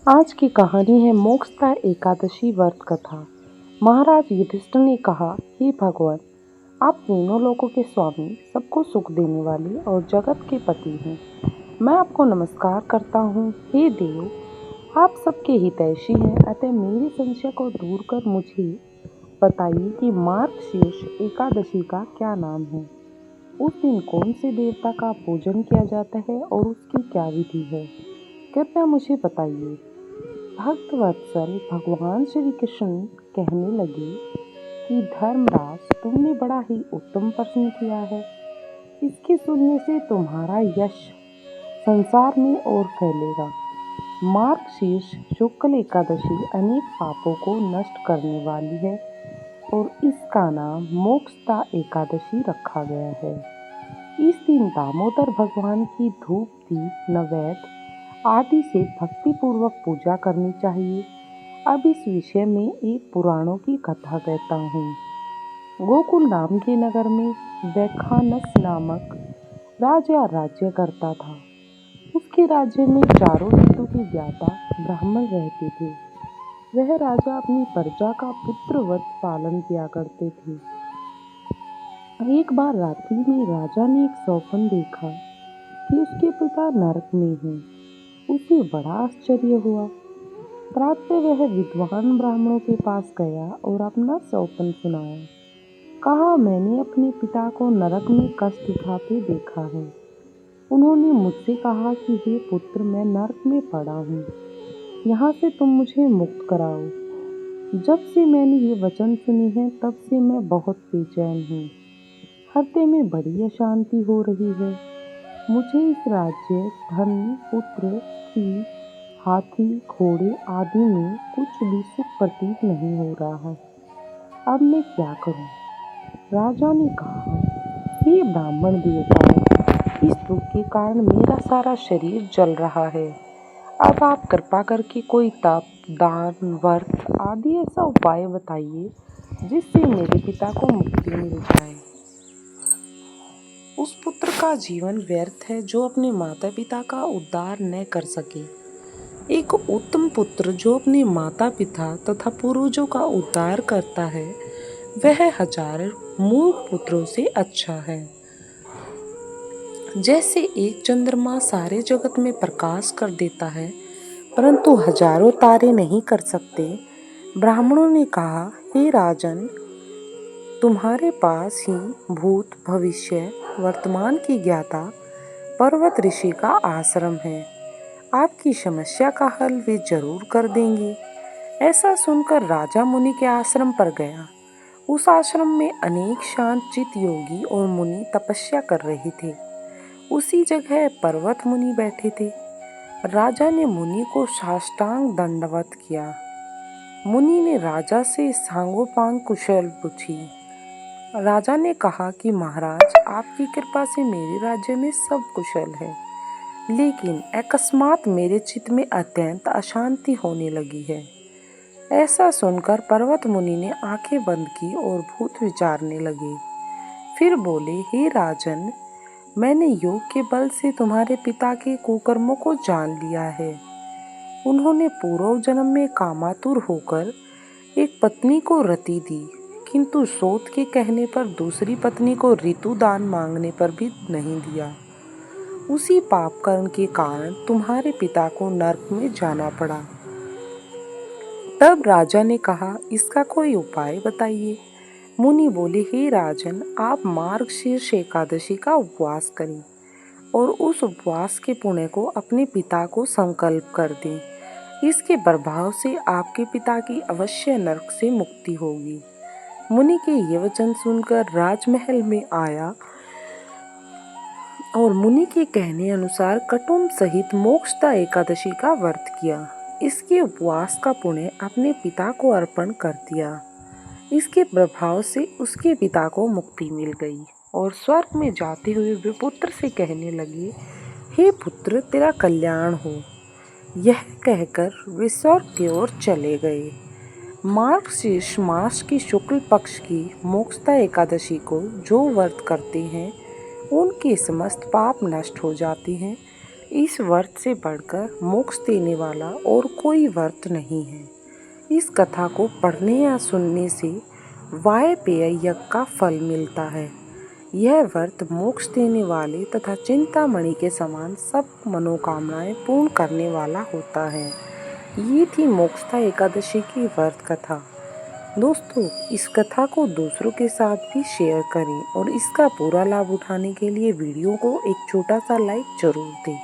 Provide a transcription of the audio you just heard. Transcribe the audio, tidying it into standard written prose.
आज की कहानी है मोक्षदा एकादशी व्रत कथा। महाराज युधिष्ठिर ने कहा, हे भगवान, आप तीनों लोकों के स्वामी, सबको सुख देने वाले और जगत के पति हैं। मैं आपको नमस्कार करता हूँ। हे देव, आप सबके हितैषी हैं, अतः मेरी संशय को दूर कर मुझे बताइए कि मार्गशीर्ष एकादशी का क्या नाम है। उस दिन कौन से देवता का पूजन किया जाता है और उसकी क्या विधि है, कृपया मुझे बताइए। भक्त वत्सल भगवान श्री कृष्ण कहने लगे कि धर्मराज, तुमने बड़ा ही उत्तम प्रश्न किया है। इसके सुनने से तुम्हारा यश संसार में और फैलेगा। मार्गशीर्ष शुक्ल एकादशी अनेक पापों को नष्ट करने वाली है और इसका नाम मोक्षदा एकादशी रखा गया है। इस दिन दामोदर भगवान की धूप दीप नैवेद्य आदि से भक्ति पूर्वक पूजा करनी चाहिए। अब इस विषय में एक पुराणों की कथा कहता हूँ। गोकुल नाम के नगर में वैखानस नामक राजा राज्य करता था। उसके राज्य में चारों ऋतु के ज्ञाता ब्राह्मण रहते थे। वह राजा अपनी प्रजा का पुत्रवत पालन किया करते थे। एक बार रात्रि में राजा ने एक स्वप्न देखा कि उसके पिता नरक में हैं। उसे बड़ा आश्चर्य हुआ। प्रातः वह विद्वान ब्राह्मणों के पास गया और अपना स्वप्न सुनाया। कहा, मैंने अपने पिता को नरक में कष्ट उठाते देखा है। उन्होंने मुझसे कहा कि हे पुत्र, मैं नरक में पड़ा हूँ, यहाँ से तुम मुझे मुक्त कराओ। जब से मैंने ये वचन सुने हैं तब से मैं बहुत बेचैन हूँ। हृदय में बड़ी अशांति हो रही है। मुझे इस राज्य, धन, पुत्र, स्त्री, हाथी, घोड़े आदि में कुछ भी सुख प्रतीत नहीं हो रहा है। अब मैं क्या करूं? राजा ने कहा, हे ब्राह्मण देवताओं, इस दुख के कारण मेरा सारा शरीर जल रहा है। अब आप कृपा करके कोई तप, दान, व्रत आदि ऐसा उपाय बताइए जिससे मेरे पिता को मुक्ति मिल जाए। उस पुत्र का जीवन व्यर्थ है जो अपने माता पिता का उद्धार न कर सके। एक उत्तम पुत्र जो अपने माता पिता तथा पूर्वजों का उद्धार करता है, वह हजार मूर्ख पुत्रों से अच्छा है। जैसे एक चंद्रमा सारे जगत में प्रकाश कर देता है, परंतु हजारों तारे नहीं कर सकते। ब्राह्मणों ने कहा, हे राजन, तुम्हारे पास ही भूत, भविष्य, वर्तमान की ज्ञाता पर्वत ऋषि का आश्रम है। आपकी समस्या का हल वे जरूर कर देंगे। ऐसा सुनकर राजा मुनि के आश्रम पर गया। उस आश्रम में अनेक शांत चित योगी और मुनि तपस्या कर रहे थे। उसी जगह पर्वत मुनि बैठे थे। राजा ने मुनि को साष्टांग दंडवत किया। मुनि ने राजा से सांगोपांग कुशल पूछी। राजा ने कहा कि महाराज, आपकी कृपा से मेरे राज्य में सब कुशल है, लेकिन अकस्मात मेरे चित्त में अत्यंत अशांति होने लगी है। ऐसा सुनकर पर्वत मुनि ने आंखें बंद की और भूत विचारने लगे। फिर बोले, हे राजन, मैंने योग के बल से तुम्हारे पिता के कुकर्मों को जान लिया है। उन्होंने पूर्व जन्म में कामातुर होकर एक पत्नी को रति दी, किंतु सोत के कहने पर दूसरी पत्नी को ऋतु दान मांगने पर भी नहीं दिया। उसी पाप कर्म के कारण तुम्हारे पिता को नरक में जाना पड़ा। तब राजा ने कहा, इसका कोई उपाय बताइए। मुनि बोले, हे राजन, आप मार्गशीर्ष एकादशी का उपवास करें और उस उपवास के पुण्य को अपने पिता को संकल्प कर दें। इसके प्रभाव से आपके पिता की अवश्य नरक से मुक्ति होगी। मुनि के ये वचन सुनकर राजमहल में आया और मुनि के कहने अनुसार कुटुंब सहित मोक्षदा एकादशी का व्रत किया। इसके उपवास का पुण्य अपने पिता को अर्पण कर दिया। इसके प्रभाव से उसके पिता को मुक्ति मिल गई और स्वर्ग में जाते हुए वे पुत्र से कहने लगे, हे पुत्र, तेरा कल्याण हो। यह कहकर वे स्वर्ग की ओर चले गए। मार्गशीर्ष मास की शुक्ल पक्ष की मोक्षदा एकादशी को जो व्रत करते हैं, उनके समस्त पाप नष्ट हो जाते हैं। इस व्रत से बढ़कर मोक्ष देने वाला और कोई व्रत नहीं है। इस कथा को पढ़ने या सुनने से वायपेय यज्ञ का फल मिलता है। यह व्रत मोक्ष देने वाले तथा चिंतामणि के समान सब मनोकामनाएं पूर्ण करने वाला होता है। ये थी मोक्षदा एकादशी की व्रत कथा। दोस्तों, इस कथा को दूसरों के साथ भी शेयर करें और इसका पूरा लाभ उठाने के लिए वीडियो को एक छोटा सा लाइक जरूर दें।